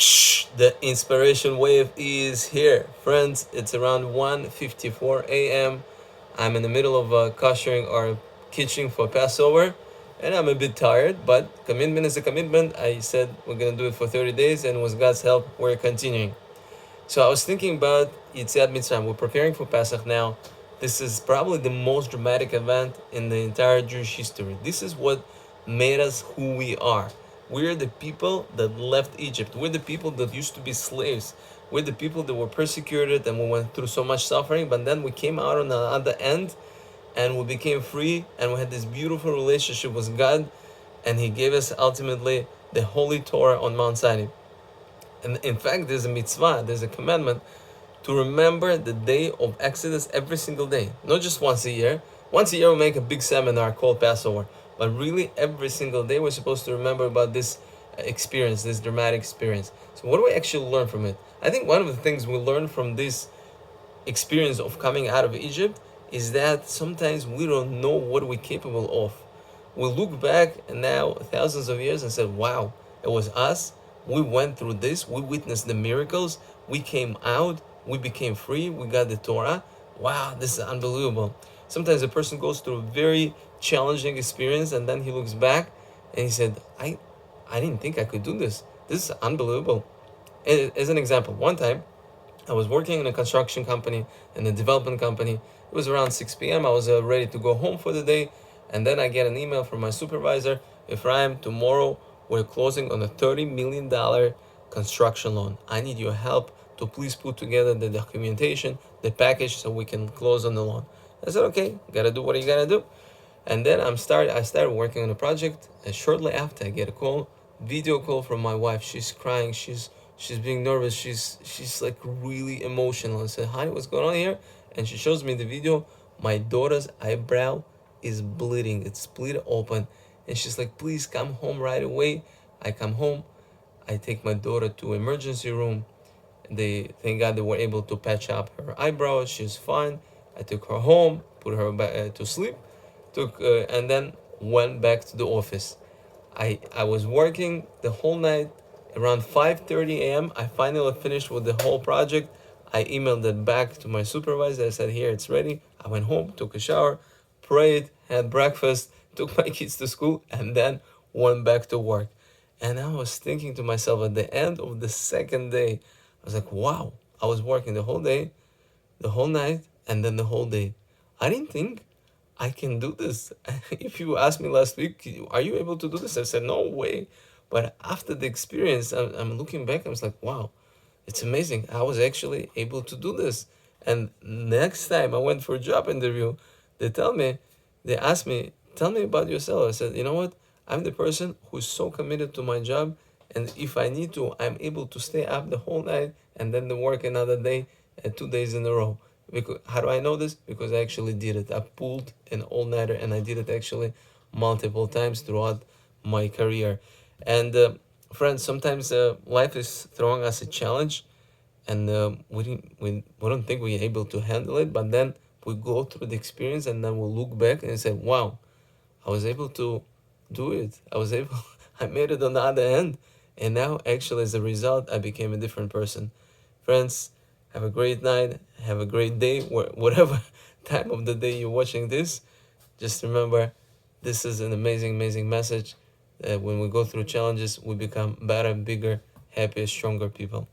The inspiration wave is here, friends. It's around 1:54 a.m. I'm in the middle of koshering or kitchen for Passover, and I'm a bit tired. But commitment is a commitment. I said we're gonna do it for 30 days, and with God's help, we're continuing. So I was thinking about Yetziat Mitzrayim. We're preparing for Pesach now. This is probably the most dramatic event in the entire Jewish history. This is what made us who we are. We're the people that left Egypt. We're the people that used to be slaves. We're the people that were persecuted and we went through so much suffering, but then we came out on the other end and we became free and we had this beautiful relationship with God, and He gave us ultimately the Holy Torah on Mount Sinai. And in fact, there's a mitzvah, there's a commandment to remember the day of Exodus every single day, not just once a year. Once a year, we make a big seminar called Passover, but really every single day, we're supposed to remember about this experience, this dramatic experience. So, what do we actually learn from it? I think one of the things we learn from this experience of coming out of Egypt is that sometimes we don't know what we're capable of. We look back and now thousands of years and said, wow, it was us. We went through this. We witnessed the miracles. We came out. We became free. We got the Torah. Wow, this is unbelievable. Sometimes a person goes through a very challenging experience and then he looks back and he said, I didn't think I could do this. This is unbelievable. As an example, one time I was working in a construction company and a development company. It was around 6 p.m. I was ready to go home for the day. And then I get an email from my supervisor, Ephraim, tomorrow we're closing on a $30 million construction loan. I need your help to please put together the documentation, the package, so we can close on the loan. I said, okay, gotta do what you gotta do. And then I started working on the project, and shortly after I get a video call from my wife. She's crying, she's being nervous, she's like really emotional. I said, honey, what's going on here? And she shows me the video. My daughter's eyebrow is bleeding, it's split open, and she's like, please come home right away. I come home, I take my daughter to emergency room. They thank God they were able to patch up her eyebrow. She's fine. I took her home, put her back to sleep, and then went back to the office. I was working the whole night. Around 5:30 a.m. I finally finished with the whole project. I emailed it back to my supervisor. I said, here, it's ready. I went home, took a shower, prayed, had breakfast, took my kids to school, and then went back to work. And I was thinking to myself at the end of the second day, I was like, wow, I was working the whole day, the whole night, and then the whole day. I didn't think I can do this. If you asked me last week, are you able to do this? I said, no way. But after the experience, I'm looking back, I was like, wow, it's amazing. I was actually able to do this. And next time I went for a job interview, they asked me, tell me about yourself. I said, you know what? I'm the person who's so committed to my job. And if I need to, I'm able to stay up the whole night and then work another day and 2 days in a row. Because, how do I know this? Because I actually did it. I pulled an all-nighter and I did it actually multiple times throughout my career. And friends, sometimes life is throwing us a challenge, and we don't think we're able to handle it. But then we go through the experience, and then we look back and say, "Wow, I was able to do it. I was able. I made it on the other end, and now actually, as a result, I became a different person." Friends, have a great night. Have a great day, whatever time of the day you're watching this. Just remember, this is an amazing, amazing message. When we go through challenges, we become better, bigger, happier, stronger people.